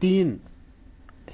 3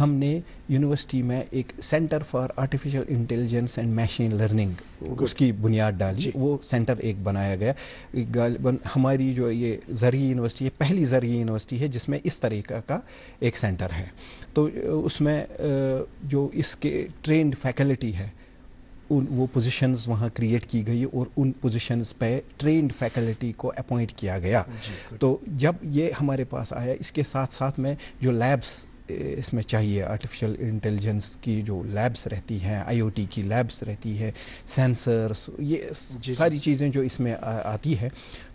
ہم نے یونیورسٹی میں ایک centre for artificial intelligence and machine learning اس کی بنیاد ڈالی. وہ سینٹر ایک بنایا گیا. غالباً ہماری جو یہ زرعی یونیورسٹی ہے پہلی زرعی یونیورسٹی ہے جس میں اس طریقہ کا ایک سینٹر ہے. تو اس میں جو اس کے ٹرینڈ فیکلٹی ہے وہ پوزیشنز وہاں کریٹ کی گئی اور ان پوزیشنز پہ ٹرینڈ فیکلٹی کو اپوائنٹ کیا گیا. تو جب یہ ہمارے پاس آیا اس کے ساتھ ساتھ میں جو لیبس اس میں چاہیے آرٹیفیشل انٹیلیجنس کی جو لیبس رہتی ہیں آئی او ٹی کی لیبس رہتی ہے سینسرس یہ ساری چیزیں جو اس میں آتی ہے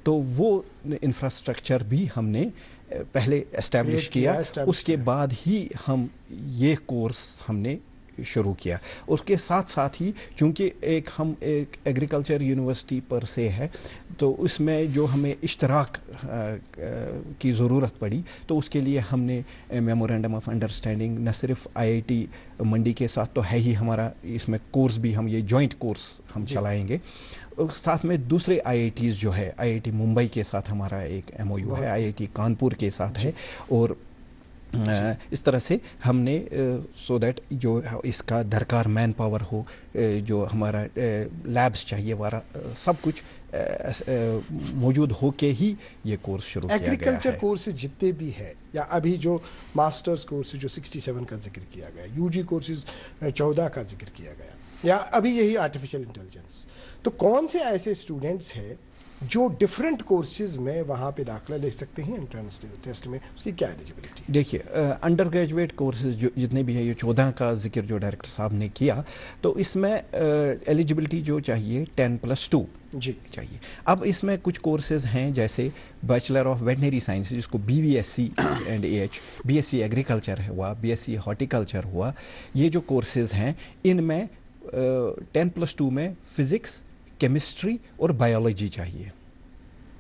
تو وہ انفراسٹرکچر بھی ہم نے پہلے اسٹیبلش کیا. اس کے بعد ہی ہم یہ کورس ہم نے شروع کیا. اس کے ساتھ ساتھ ہی چونکہ ہم ایک ایگریکلچر یونیورسٹی پر سے ہے تو اس میں جو ہمیں اشتراک کی ضرورت پڑی تو اس کے لیے ہم نے میمورینڈم آف انڈرسٹینڈنگ نہ صرف آئی آئی ٹی منڈی کے ساتھ تو ہے ہی ہمارا اس میں کورس بھی ہم یہ جوائنٹ کورس ہم چلائیں گے. ساتھ میں دوسرے آئی آئی ٹیز جو ہے آئی آئی ٹی ممبئی کے ساتھ ہمارا ایک ایم او یو ہے آئی آئی ٹی کانپور کے ساتھ ہے اور اس طرح سے ہم نے سو دیٹ جو اس کا درکار مین پاور ہو جو ہمارا لیبس چاہیے ہمارا سب کچھ موجود ہو کے ہی یہ کورس شروع کیا گیا ہے. ایگریکلچر کورسز جتنے بھی ہے یا ابھی جو ماسٹرز کورسز جو 67 کا ذکر کیا گیا یو جی کورسز 14 کا ذکر کیا گیا یا ابھی یہی آرٹیفیشل انٹیلیجنس تو کون سے ایسے اسٹوڈنٹس ہیں جو ڈفرینٹ کورسز میں وہاں پہ داخلہ لے سکتے ہیں انٹرنس ٹیسٹ میں اس کی کیا ایلیجبلٹی؟ دیکھیے انڈر گریجویٹ کورسز جو جتنے بھی ہیں یہ 14 کا ذکر جو ڈائریکٹر صاحب نے کیا تو اس میں ایلیجبلٹی جو چاہیے 10+2 جی چاہیے. اب اس میں کچھ کورسز ہیں جیسے بیچلر آف ویٹنری سائنس جس کو B V S C and A H B S C agriculture ہوا بی ایس سی ہارٹیکلچر ہوا. یہ جو کورسز ہیں ان میں 10+2 میں فزکس کیمسٹری اور بایولوجی چاہیے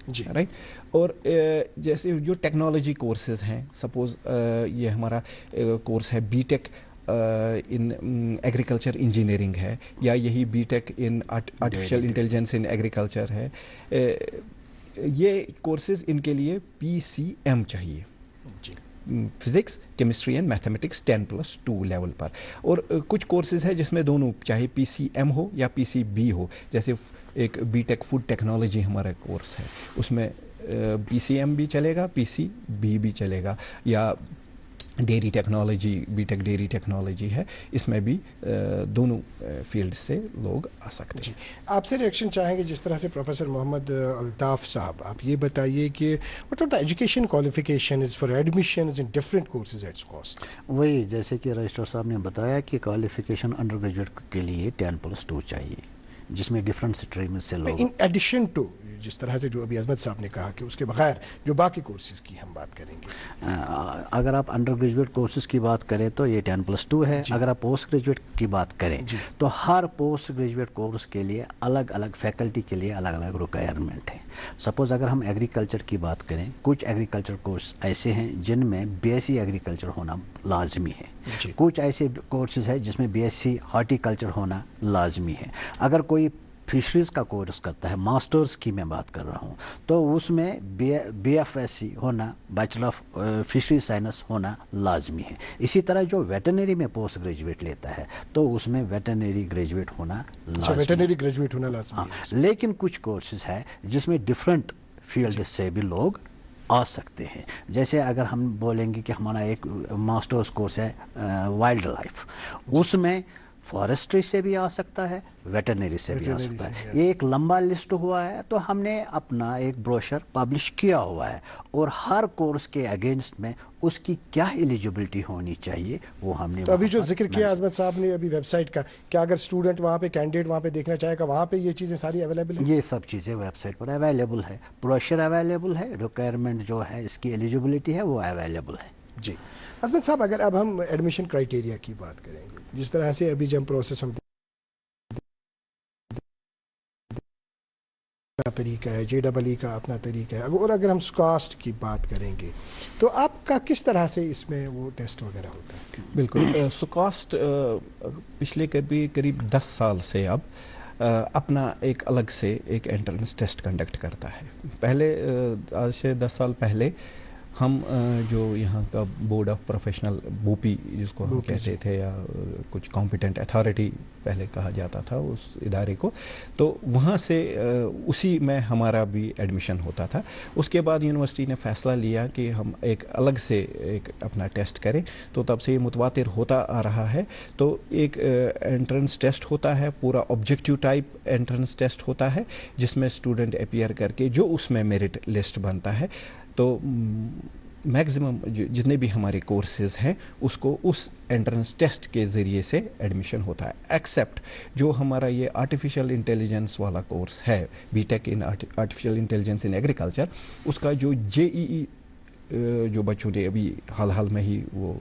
جی رائٹ. اور جیسے جو ٹیکنالوجی کورسز ہیں سپوز یہ ہمارا کورس ہے B tech in agriculture engineering ہے یا یہی B tech in artificial intelligence in agriculture ہے. یہ کورسز ان کے لیے PCM چاہیے جی physics chemistry and mathematics 10+2 level پر. اور کچھ کورسز ہیں جس میں دونوں چاہے PCM ہو یا PCB ہو. جیسے ایک بی ٹیک فوڈ ٹیکنالوجی ہمارا کورس ہے اس میں PCM بھی چلے گا PCB بھی چلے گا. یا dairy technology B tech dairy technology ہے اس میں بھی دونوں فیلڈ سے لوگ آ سکتے ہیں. جی آپ سے ریئیکشن چاہیں گے جس طرح سے پروفیسر محمد الطاف صاحب آپ یہ بتائیے کہ what are the education qualifications for admissions in different courses at cost. وہی جیسے کہ رجسٹر صاحب نے بتایا کہ کوالیفیکیشن انڈر گریجویٹ کے لیے 10+2 چاہیے جس میں ڈفرینٹ اسٹریم سے لوگ ان ایڈیشن ٹو جس طرح سے جو ابھی عظمت صاحب نے کہا کہ اس کے بغیر جو باقی کورسز کی ہم بات کریں گے. اگر آپ انڈر گریجویٹ کورسز کی بات کریں تو یہ 10+2 ہے. اگر آپ پوسٹ گریجویٹ کی بات کریں تو ہر پوسٹ گریجویٹ کورس کے لیے الگ الگ فیکلٹی کے لیے الگ الگ ریکوائرمنٹ ہے. سپوز اگر ہم ایگریکلچر کی بات کریں کچھ ایگریکلچر کورس ایسے ہیں جن میں BSc ایگریکلچر ہونا لازمی ہے. کچھ ایسے کورسز ہیں جس میں BSc ہارٹیکلچر ہونا لازمی ہے. اگر کوئی فشریز کا کورس کرتا ہے ماسٹرز کی میں بات کر رہا ہوں تو اس میں BFSC ہونا بیچلر آف فشری سائنس ہونا لازمی ہے. اسی طرح جو ویٹرنری میں پوسٹ گریجویٹ لیتا ہے تو اس میں ویٹرنری گریجویٹ ہونا لازمی ہے. لیکن کچھ کورسز ہے جس میں ڈفرینٹ فیلڈ سے بھی لوگ آ سکتے ہیں. جیسے اگر ہم بولیں گے کہ ہمارا ایک ماسٹرز کورس ہے وائلڈ لائف اس میں فارسٹری سے بھی آ سکتا ہے ویٹرنری سے بھی آ سکتا ہے. یہ ایک لمبا لسٹ ہوا ہے تو ہم نے اپنا ایک بروشر پبلش کیا ہوا ہے اور ہر کورس کے اگینسٹ میں اس کی کیا ایلیجبلٹی ہونی چاہیے وہ ہم نے. تو ابھی جو ذکر کیا عظمت صاحب نے ابھی ویب سائٹ کا کیا اگر اسٹوڈنٹ وہاں پہ کینڈیڈیٹ وہاں پہ دیکھنا چاہے گا وہاں پہ یہ چیزیں ساری اویلیبل ہیں؟ یہ سب چیزیں ویب سائٹ پر اویلیبل ہے. بروشر اویلیبل ہے ریکوائرمنٹ جو ہے اس کی ایلیجبلٹی ہے وہ اویلیبل ہے. جی عظمت صاحب اگر اب ہم ایڈمیشن کرائیٹیریا کی بات کریں گے جس طرح سے ابھی جب پروسیس ہم طریقہ ہے JEE کا اپنا طریقہ ہے اور اگر ہم سکاسٹ کی بات کریں گے تو آپ کا کس طرح سے اس میں وہ ٹیسٹ وغیرہ ہوتا ہے؟ بالکل سکاسٹ پچھلے قریب 10 سال سے اب اپنا ایک الگ سے ایک انٹرنس ٹیسٹ کنڈکٹ کرتا ہے. پہلے آج سے 10 سال پہلے ہم جو یہاں کا بورڈ آف پروفیشنل بوپی جس کو ہم کہتے تھے یا کچھ کمپیٹنٹ اتھارٹی پہلے کہا جاتا تھا اس ادارے کو، تو وہاں سے اسی میں ہمارا بھی ایڈمیشن ہوتا تھا. اس کے بعد یونیورسٹی نے فیصلہ لیا کہ ہم ایک الگ سے ایک اپنا ٹیسٹ کریں، تو تب سے یہ متواتر ہوتا آ رہا ہے. تو ایک انٹرنس ٹیسٹ ہوتا ہے، پورا آبجیکٹیو ٹائپ انٹرنس ٹیسٹ ہوتا ہے جس میں اسٹوڈنٹ اپیئر کر کے جو اس میں میرٹ لسٹ بنتا ہے، تو میکزیمم جتنے بھی ہمارے کورسز ہیں اس کو اس انٹرنس ٹیسٹ کے ذریعے سے ایڈمیشن ہوتا ہے، ایکسیپٹ جو ہمارا یہ آرٹیفیشل انٹیلیجنس والا کورس ہے، B tech in artificial intelligence in agriculture. اس کا جو JEE جو بچوں نے ابھی حال میں ہی وہ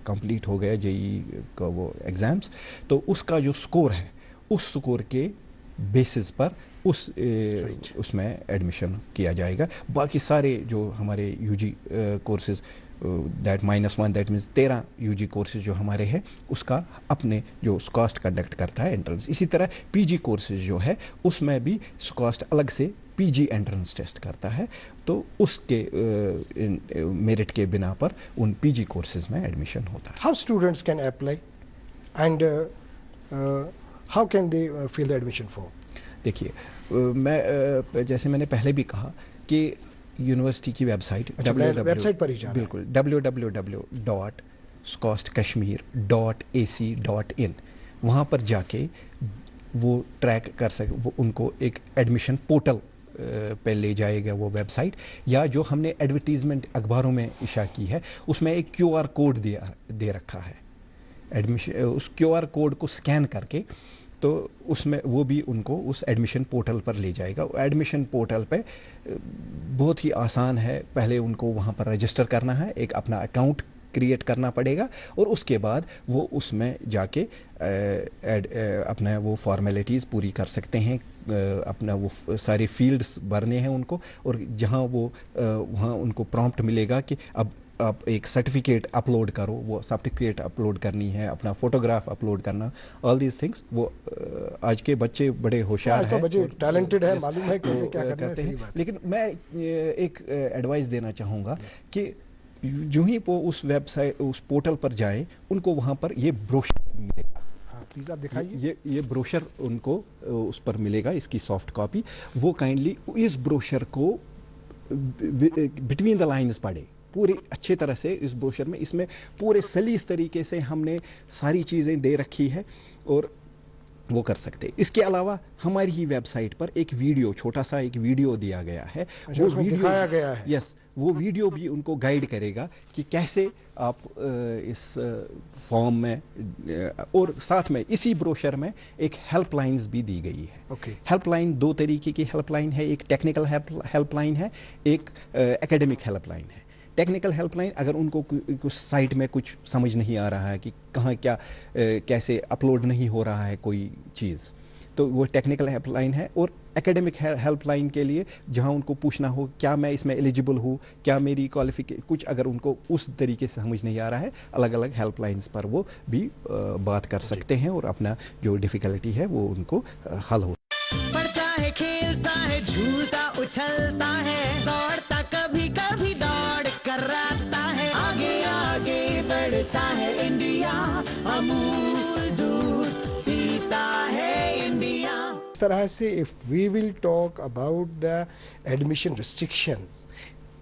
کمپلیٹ ہو گیا JEE کا وہ ایگزامس، تو اس کا جو سکور ہے اس سکور کے بیسس پر اس میں ایڈمیشن کیا جائے گا. باقی سارے جو ہمارے UG courses that -1 that means 13 UG courses جو ہمارے ہیں اس کا اپنے جو سکاسٹ کنڈکٹ کرتا ہے انٹرنس. اسی طرح PG کورسز جو ہے اس میں بھی سکاسٹ الگ سے PG انٹرنس ٹیسٹ کرتا ہے، تو اس کے میرٹ کے بنا پر ان PG کورسز میں ایڈمیشن ہوتا ہے. How students can apply and how can they fill the admission form? دیکھیے میں جیسے میں نے پہلے بھی کہا کہ یونیورسٹی کی ویب سائٹ ویب سائٹ پر ہی جانا، بالکل www.scostkashmir.ac.in وہاں پر جا کے وہ ٹریک کر سکے، وہ ان کو ایک ایڈمیشن پورٹل پہ لے جائے گا وہ ویب سائٹ، یا جو ہم نے ایڈورٹیزمنٹ اخباروں میں اشاع کی ہے اس میں ایک QR کوڈ دے رکھا ہے. ایڈمیشن اس QR کوڈ کو اسکین کر کے تو اس میں وہ بھی ان کو اس ایڈمیشن پورٹل پر لے جائے گا. ایڈمیشن پورٹل پہ بہت ہی آسان ہے، پہلے ان کو وہاں پر رجسٹر کرنا ہے، ایک اپنا اکاؤنٹ کریٹ کرنا پڑے گا، اور اس کے بعد وہ اس میں جا کے اپنا وہ فارمیلٹیز پوری کر سکتے ہیں، اپنا وہ سارے فیلڈز بھرنے ہیں ان کو، اور جہاں وہاں ان کو پرومپٹ ملے گا کہ اب آپ ایک سرٹیفکیٹ اپلوڈ کرو، وہ سرٹیفکیٹ اپلوڈ کرنی ہے، اپنا فوٹوگراف اپلوڈ کرنا، آل دیز تھنگس. وہ آج کے بچے بڑے ہوشیار ہیں، بچے ٹیلنٹڈ ہیں، معلوم ہے کیسے کیا کرتے ہیں. لیکن میں ایک ایڈوائس دینا چاہوں گا کہ جو ہی وہ اس ویب سائٹ اس پورٹل پر جائیں ان کو وہاں پر یہ بروشر ملے گا. پلیز آپ دکھائیے. یہ بروشر ان کو اس پر ملے گا، اس کی سافٹ کاپی. وہ کائنڈلی اس بروشر کو بٹوین دا لائنز پڑھے پورے اچھے طرح سے. اس بروشر میں اس میں پورے سلیس طریقے سے ہم نے ساری چیزیں دے رکھی ہے اور وہ کر سکتے. اس کے علاوہ ہماری ہی ویب سائٹ پر ایک ویڈیو، چھوٹا سا ایک ویڈیو دیا گیا ہے، وہ ویڈیو دکھایا گیا ہے. یس، وہ ویڈیو بھی ان کو گائیڈ کرے گا کہ کیسے آپ اس فارم میں، اور ساتھ میں اسی بروشر میں ایک ہیلپ لائنز بھی دی گئی ہے. ہیلپ لائن دو طریقے کی ہیلپ لائن ہے، ایک ٹیکنیکل ہیلپ لائن ہے، ایک اکیڈمک ہیلپ لائن ہے. ٹیکنیکل ہیلپ لائن اگر ان کو کچھ سائٹ میں کچھ سمجھ نہیں آ رہا ہے کہ کہاں کیا کیسے اپلوڈ نہیں ہو رہا ہے کوئی چیز، تو وہ ٹیکنیکل ہیلپ لائن ہے. اور اکیڈمک ہیلپ لائن کے لیے جہاں ان کو پوچھنا ہو کیا میں اس میں ایلیجیبل ہوں، کیا میری کوالیفیکیشن، کچھ اگر ان کو اس طریقے سے سمجھ نہیں آ رہا ہے، الگ الگ ہیلپ لائنز پر وہ بھی بات کر سکتے ہیں اور اپنا جو ڈیفیکلٹی ہے وہ ان کو حل ہو. پڑھتا ہے، کھیلتا ہے، جھولتا اچھلتا ہے، دوڑتا کبھی کبھی دوڑ کر راستہ ہے، آگے آگے بڑھتا ہے انڈیا، امول دودھ پیتا ہے انڈیا. اس طرح سے if we will talk about the admission restrictions,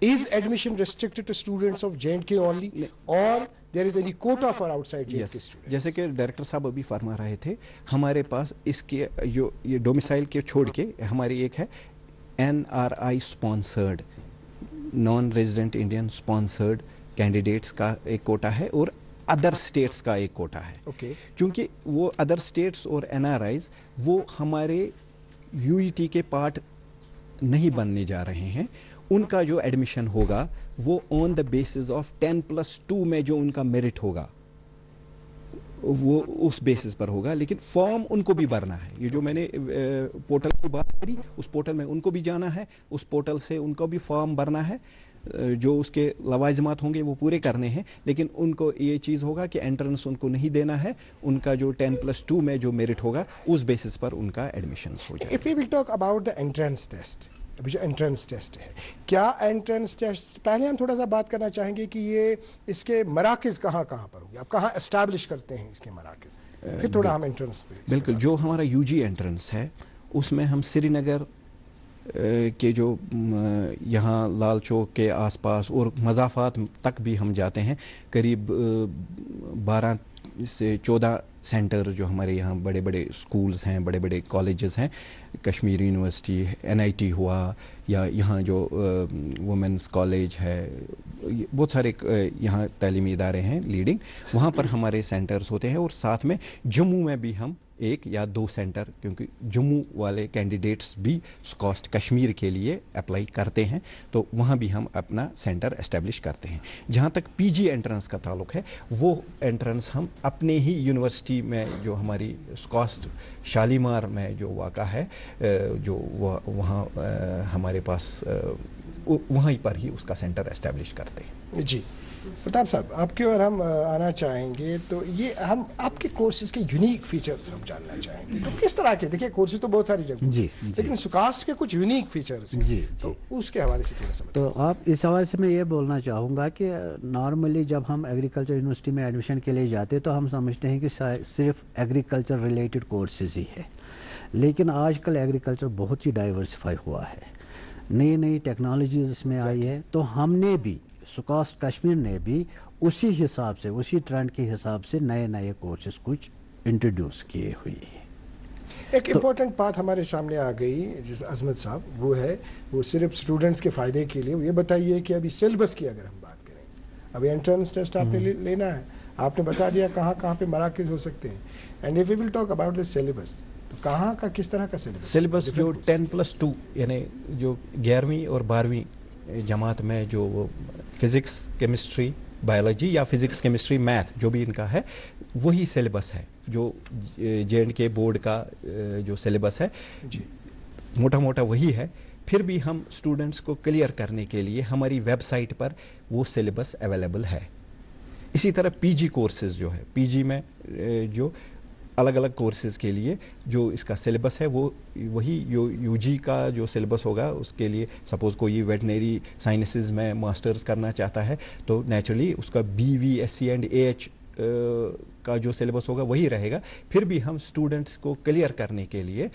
is admission restricted to students of J&K only or there is any quota for outside J&K students? جیسے کہ ڈائریکٹر صاحب ابھی فرما رہے تھے، ہمارے پاس اس کے جو یہ ڈومیسائل کے چھوڑ کے ہماری ایک ہے NRI sponsored, non resident Indian sponsored candidates کا ایک کوٹا ہے اور ادر اسٹیٹس کا ایک کوٹا ہے. چونکہ وہ ادر اسٹیٹس اور NRIs وہ ہمارے UET کے پارٹ نہیں بننے جا رہے ہیں. ان کا جو ایڈمیشن ہوگا وہ آن دا بیسس آف 10+2 میں جو ان کا میرٹ ہوگا وہ اس بیسس پر ہوگا. لیکن فارم ان کو بھی بھرنا ہے. یہ جو میں نے پورٹل کی بات کری، اس پورٹل میں ان کو بھی جانا ہے، اس پورٹل سے ان کو بھی فارم بھرنا ہے، جو اس کے لوازمات ہوں گے وہ پورے کرنے ہیں. لیکن ان کو یہ چیز ہوگا کہ انٹرنس ان کو نہیں دینا ہے، ان کا جو 10+2 میں جو میرٹ ہوگا اس بیسس پر ان کا ایڈمیشن ہو جائے. If we will talk about the entrance test, ابھی جو انٹرنس ٹیسٹ ہے، کیا انٹرنس ٹیسٹ، پہلے ہم تھوڑا سا بات کرنا چاہیں گے کہ یہ اس کے مراکز کہاں کہاں پر ہوں گے، آپ کہاں اسٹیبلش کرتے ہیں اس کے مراکز، پھر تھوڑا ہم انٹرنس پہ بالکل. جو ہمارا یو جی انٹرنس ہے اس میں ہم سری نگر کے جو یہاں لال چوک کے آس پاس اور مضافات تک بھی ہم جاتے ہیں. قریب 12 سے 14 سینٹر جو ہمارے یہاں بڑے بڑے سکولز ہیں، بڑے بڑے کالجز ہیں، کشمیر یونیورسٹی، NIT ہوا، یا یہاں جو وومنس کالج ہے، بہت سارے یہاں تعلیمی ادارے ہیں لیڈنگ، وہاں پر ہمارے سینٹرز ہوتے ہیں. اور ساتھ میں جموں میں بھی ہم 1 یا 2 سینٹر، کیونکہ جموں والے کینڈیڈیٹس بھی سکاسٹ کشمیر کے لیے اپلائی کرتے ہیں، تو وہاں بھی ہم اپنا سینٹر اسٹیبلش کرتے ہیں. جہاں تک پی جی انٹرنس کا تعلق ہے، وہ انٹرنس ہم اپنے ہی یونیورسٹی میں، جو ہماری سکاسٹ شالیمار میں جو واقع ہے، جو وہاں ہمارے پاس وہیں پر ہی اس کا سینٹر اسٹیبلش کرتے ہیں. جی پرتاپ صاحب، آپ کی اور ہم آنا چاہیں گے، تو یہ ہم آپ کے کورسز کے یونیک فیچرز ہم جاننا چاہیں گے. تو کس طرح کے، دیکھیے کورسز تو بہت ساری جگہ، جی لیکن سکاسٹ کے کچھ یونیک فیچرز ہیں، جی تو اس کے حوالے سے تھوڑا سا تو آپ اس حوالے سے میں یہ بولنا چاہوں گا کہ نارملی جب ہم ایگریکلچر یونیورسٹی میں ایڈمیشن کے لیے جاتے تو ہم سمجھتے ہیں کہ صرف ایگریکلچر ریلیٹڈ کورسز ہی ہے، لیکن آج کل ایگریکلچر بہت ہی ڈائیورسفائی ہوا ہے، نئی نئی ٹیکنالوجیز اس میں آئی ہے. تو ہم نے بھی، سکاسٹ کشمیر نے بھی اسی حساب سے، اسی ٹرینڈ کے حساب سے نئے نئے کورسز کچھ انٹروڈیوس کیے ہوئے ہیں. ایک امپورٹنٹ بات ہمارے سامنے آ گئی جس عظمت صاحب، وہ ہے، وہ صرف اسٹوڈنٹس کے فائدے کے لیے. یہ بتائیے کہ ابھی سلیبس کی اگر ہم بات کریں، ابھی انٹرنس ٹیسٹ آپ نے لینا ہے، آپ نے بتا دیا کہاں کہاں پہ مراکز ہو سکتے ہیں. And if we will talk about the syllabus, تو کہاں کا کس طرح کا سلیبس جو 10+2 یعنی جو 11ویں اور 12ویں جماعت میں جو وہ فزکس، کیمسٹری، بایولوجی یا فزکس، کیمسٹری، میتھ جو بھی ان کا ہے، وہی سلیبس ہے جو JNK بورڈ کا جو سلیبس ہے، موٹا موٹا وہی ہے. پھر بھی ہم اسٹوڈنٹس کو کلیئر کرنے کے لیے ہماری ویب سائٹ پر وہ سلیبس اویلیبل ہے. اسی طرح PG کورسز جو ہے، PG میں جو الگ الگ کورسز کے لیے جو اس کا سلیبس ہے، وہ وہی UG کا جو سلیبس ہوگا. اس کے لیے سپوز کوئی ویٹنری سائنسز میں ماسٹرز کرنا چاہتا ہے تو نیچرلی اس کا BV SC اینڈ AH کا جو سلیبس ہوگا وہی رہے گا. پھر بھی ہم اسٹوڈنٹس کو کلیئر کرنے کے لیے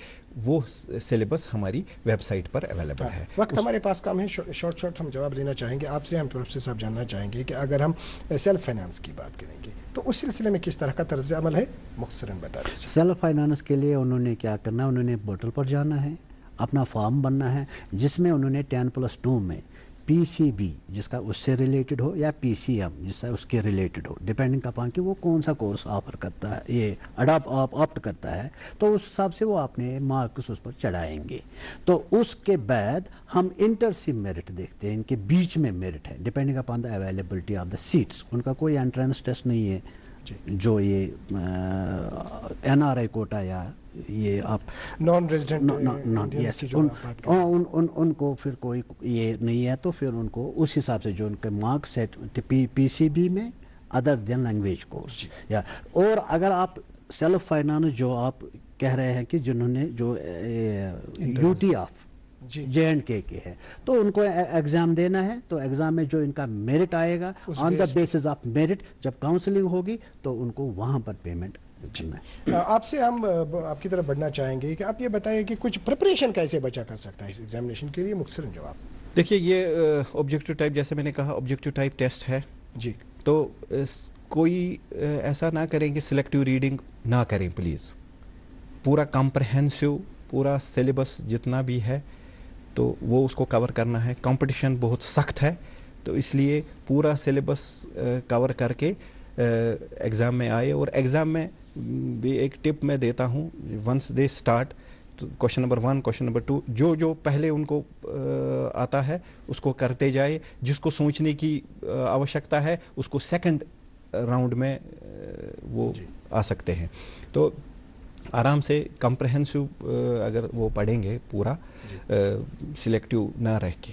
وہ سلیبس ہماری ویب سائٹ پر اویلیبل ہے. وقت ہمارے پاس کم ہے، شارٹ ہم جواب لینا چاہیں گے آپ سے. ہم طرف سے صاحب جاننا چاہیں گے کہ اگر ہم سیلف فائنانس کی بات کریں گے تو اس سلسلے میں کس طرح کا طرز عمل ہے، مختصراً بتا دیجیے. سیلف فائنانس کے لیے انہوں نے کیا کرنا ہے، انہوں نے پورٹل پر جانا ہے، اپنا فارم بننا ہے، جس میں انہوں نے 10+2 میں PCB جس کا اس سے ریلیٹڈ ہو، یا PCM جس سے اس کے ریلیٹڈ ہو، ڈپینڈنگ اپان کہ وہ کون سا کورس آفر کرتا ہے، یہ آپٹ کرتا ہے، تو اس حساب سے وہ اپنے مارکس اس پر چڑھائیں گے. تو اس کے بعد ہم انٹرسی میرٹ دیکھتے ہیں، ان کے بیچ میں میرٹ ہے، depending upon the availability of the seats. ان کا کوئی انٹرنس ٹیسٹ نہیں ہے جو یہ NRI کوٹا یا یہ آپ نان ریزیڈنٹ ان کو پھر کوئی یہ نہیں ہے. تو پھر ان کو اس حساب سے جو ان کے مارکس سیٹ PCB میں ادر دین لینگویج کورس، یا اور اگر آپ سیلف فائنانس جو آپ کہہ رہے ہیں کہ جنہوں نے جو UT آف JNK کے ہے، تو ان کو ایگزام دینا ہے. تو ایگزام میں جو ان کا میرٹ آئے گا، آن دا بیسس آف میرٹ جب کاؤنسلنگ ہوگی تو ان کو وہاں پر پیمنٹ کرنا ہے. آپ سے ہم آپ کی طرف بڑھنا چاہیں گے کہ آپ یہ بتائیں کہ کچھ پریپریشن کیسے بچا کر سکتا ہے اس ایگزامینیشن کے لیے، مختصراً جواب. دیکھیے یہ آبجیکٹو ٹائپ، جیسے میں نے کہا آبجیکٹو ٹائپ ٹیسٹ ہے جی. تو کوئی ایسا نہ کریں کہ سلیکٹیو ریڈنگ نہ کریں پلیز. پورا کمپریہنسو، پورا سلیبس جتنا بھی ہے تو وہ اس کو کور کرنا ہے. کمپٹیشن بہت سخت ہے، تو اس لیے پورا سلیبس کور کر کے ایگزام میں آئے. اور ایگزام میں بھی ایک ٹپ میں دیتا ہوں، once they start, question number 1، question number 2، جو پہلے ان کو آتا ہے اس کو کرتے جائے. جس کو سوچنے کی آوشکتا ہے اس کو سیکنڈ راؤنڈ میں وہ آ سکتے ہیں. تو آرام سے کمپریہنسو اگر وہ پڑھیں گے پورا، سلیکٹیو نہ رہ کے،